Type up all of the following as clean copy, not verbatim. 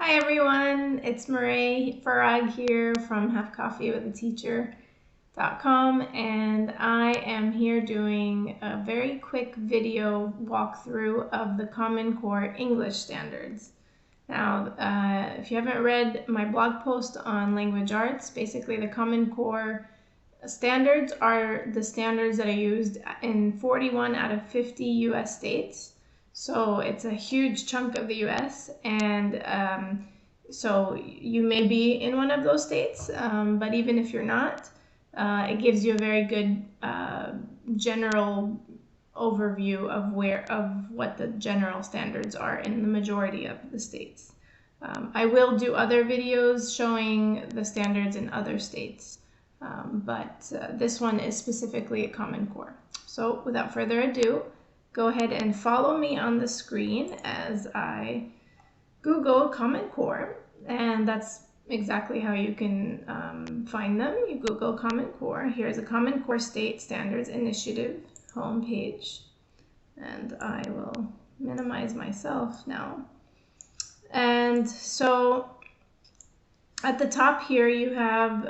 Hi everyone, it's Miray Farag here from HaveCoffeeWithATeacher.com, and I am here doing a very quick video walkthrough of the Common Core English standards. Now, if you haven't read my blog post on language arts, basically the Common Core standards are the standards that are used in 41 out of 50 US states. So it's a huge chunk of the US, and so you may be in one of those states, but even if you're not, it gives you a very good general overview of what the general standards are in the majority of the states. I will do other videos showing the standards in other states, but this one is specifically a Common Core. So without further ado, go ahead and follow me on the screen as I Google Common Core, and that's exactly how you can find them. You Google Common Core. Here's a Common Core State Standards Initiative homepage, and I will minimize myself now. And so at the top here you have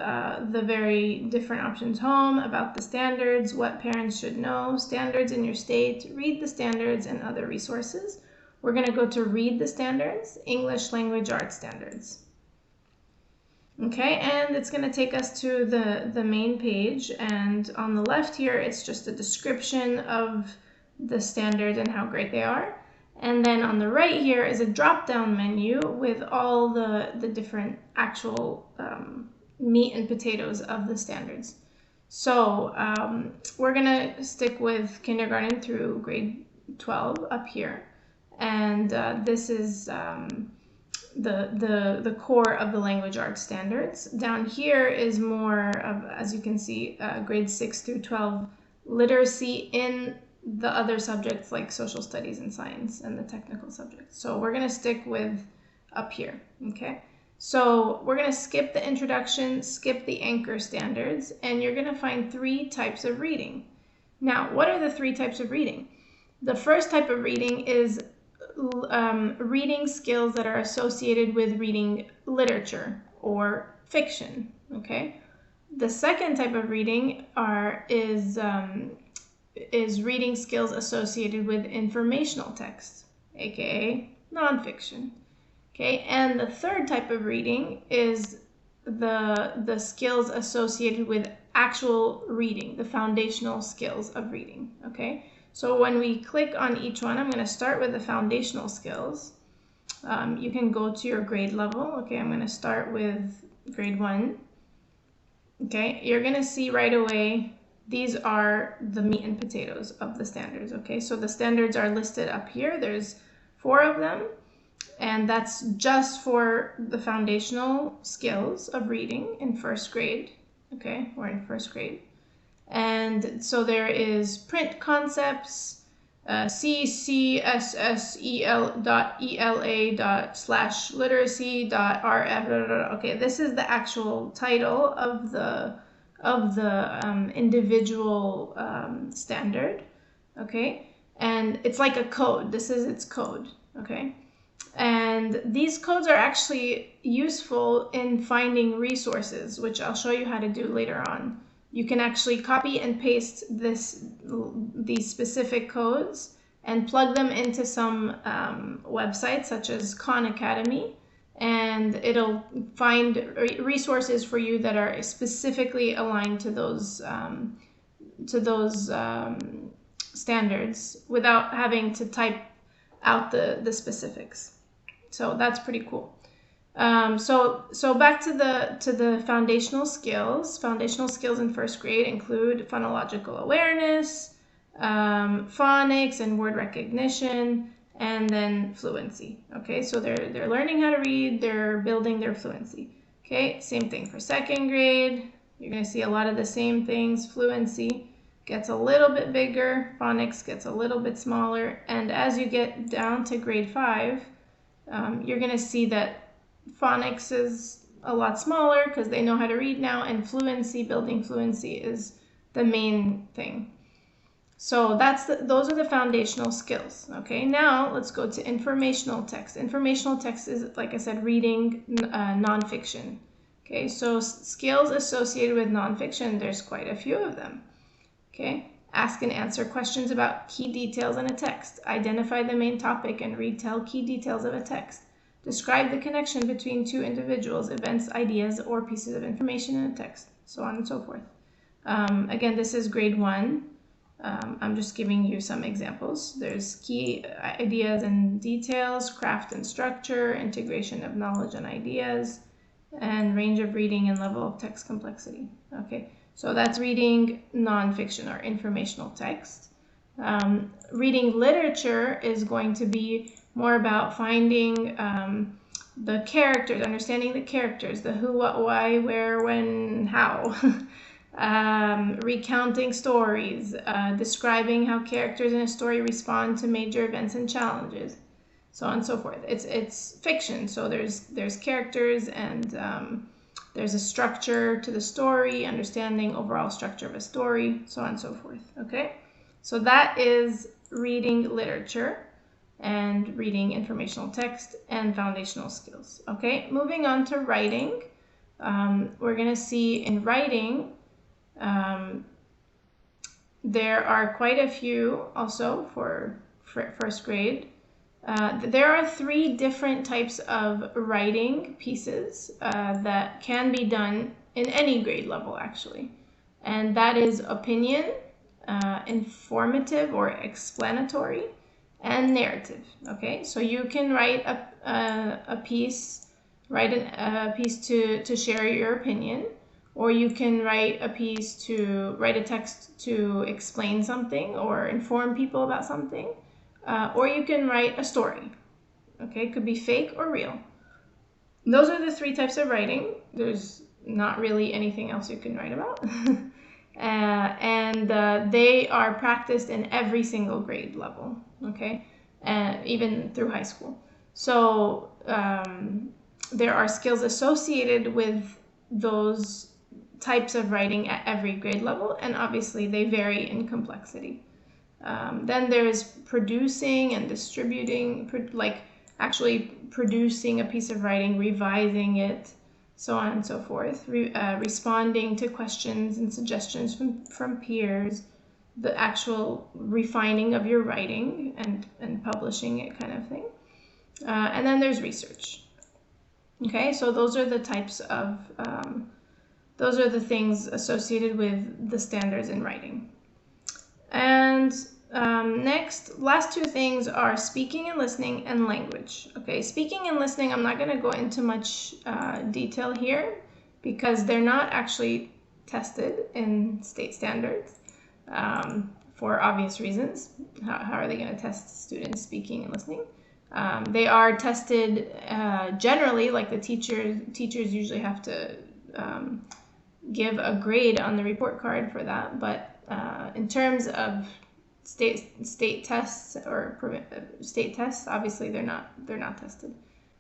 the very different options: home, about the standards, what parents should know, standards in your state, read the standards, and other resources. We're going to go to read the standards, English language arts standards. Okay, and it's going to take us to the main page, and on the left here it's just a description of the standards and how great they are. And then on the right here is a drop-down menu with all the different actual meat and potatoes of the standards. So we're going to stick with kindergarten through grade 12 up here. And this is the core of the language arts standards. Down here is more of, as you can see, grade 6 through 12 literacy in the other subjects like social studies and science and the technical subjects. So we're going to stick with up here, okay? So we're going to skip the introduction, skip the anchor standards, and you're going to find 3 types of reading. Now, what are the 3 types of reading? The first type of reading is reading skills that are associated with reading literature or fiction, okay? The second type of reading is reading skills associated with informational text, aka nonfiction. Okay, and the third type of reading is the skills associated with actual reading, the foundational skills of reading. Okay, so when we click on each one, I'm going to start with the foundational skills. You can go to your grade level. Okay, I'm going to start with grade 1. Okay, you're going to see right away these are the meat and potatoes of the standards. Okay, so the standards are listed up here. There's 4 of them, and that's just for the foundational skills of reading in 1st grade. Okay, we're in 1st grade. And so there is print concepts, ccsel.ela./literacy.rf. Okay, this is the actual title of the individual standard. Okay, and it's like a code. This is its code. Okay, and these codes are actually useful in finding resources, which I'll show you how to do later on. You can actually copy and paste these specific codes and plug them into some websites such as Khan Academy, and it'll find resources for you that are specifically aligned to those standards without having to type out the specifics. So that's pretty cool. So back to the foundational skills. Foundational skills in 1st grade include phonological awareness, phonics and word recognition, and then fluency. Okay, so they're learning how to read, they're building their fluency. Okay, same thing for 2nd grade. You're going to see a lot of the same things. Fluency gets a little bit bigger, phonics gets a little bit smaller, and as you get down to grade 5, you're going to see that phonics is a lot smaller because they know how to read now, and fluency, building fluency, is the main thing. So those are the foundational skills. Okay, now let's go to informational text. Informational text is, like I said, reading nonfiction. Okay, so skills associated with nonfiction, there's quite a few of them. Okay, ask and answer questions about key details in a text. Identify the main topic and retell key details of a text. Describe the connection between two individuals, events, ideas, or pieces of information in a text, so on and so forth. Again, this is grade 1. I'm just giving you some examples. There's key ideas and details, craft and structure, integration of knowledge and ideas, and range of reading and level of text complexity. Okay, so that's reading nonfiction or informational text. Reading literature is going to be more about finding the characters, understanding the characters, the who, what, why, where, when, how. Recounting stories, describing how characters in a story respond to major events and challenges, so on and so forth. It's fiction, so there's characters and there's a structure to the story, understanding overall structure of a story, so on and so forth. Okay, so that is reading literature and reading informational text and foundational skills. Okay, moving on to writing. We're going to see in writing there are quite a few also for first grade. There are 3 different types of writing pieces that can be done in any grade level, actually. And that is opinion, informative or explanatory, and narrative. Okay, so you can write a piece, a piece to share your opinion, or you can write a text to explain something or inform people about something, or you can write a story. Okay, it could be fake or real. Those are the 3 types of writing. There's not really anything else you can write about. They are practiced in every single grade level, okay, even through high school. So there are skills associated with those types of writing at every grade level, and obviously they vary in complexity. Then there is producing and distributing, like actually producing a piece of writing, revising it, so on and so forth, responding to questions and suggestions from peers, the actual refining of your writing and publishing it, kind of thing. And then there's research. Okay, so those are the types of those are the things associated with the standards in writing. And next, last 2 things are speaking and listening and language. Okay, speaking and listening, I'm not going to go into much detail here because they're not actually tested in state standards for obvious reasons. How are they going to test students speaking and listening? They are tested generally, like the teachers usually have to give a grade on the report card for that, but in terms of state tests or state tests, obviously they're not tested.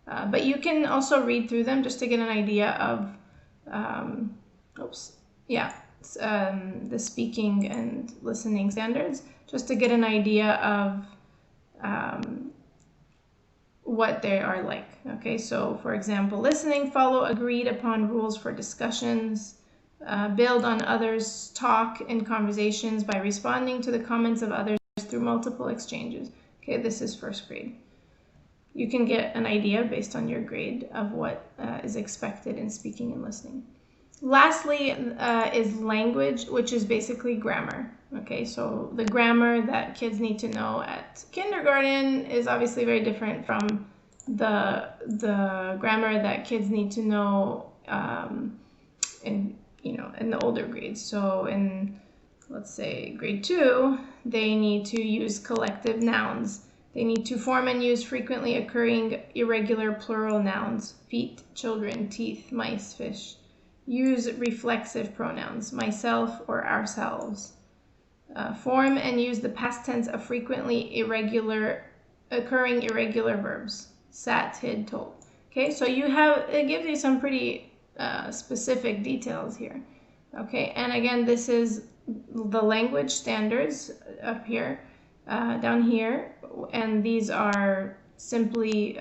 But you can also read through them just to get an idea of the speaking and listening standards, just to get an idea of what they are like. Okay, so for example, listening, follow agreed upon rules for discussions, build on others' talk in conversations by responding to the comments of others through multiple exchanges. Okay, this is first grade. You can get an idea based on your grade of what is expected in speaking and listening. Lastly is language, which is basically grammar. Okay, so the grammar that kids need to know at kindergarten is obviously very different from the grammar that kids need to know in the older grades. So in, let's say, grade 2, they need to use collective nouns. They need to form and use frequently occurring irregular plural nouns: feet, children, teeth, mice, fish. Use reflexive pronouns: myself or ourselves. Form and use the past tense of frequently occurring irregular verbs: sat, hid, told. Okay, so it gives you some pretty specific details here. Okay, and again, this is the language standards up here, down here, and these are simply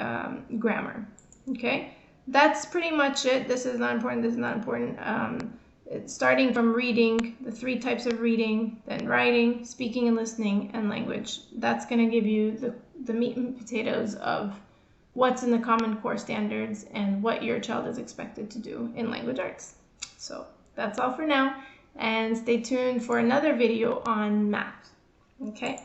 grammar. Okay, that's pretty much it. This is not important, this is not important. It's starting from reading, the 3 types of reading, then writing, speaking and listening, and language. That's going to give you the meat and potatoes of what's in the Common Core standards and what your child is expected to do in language arts. So that's all for now, and stay tuned for another video on math. Okay.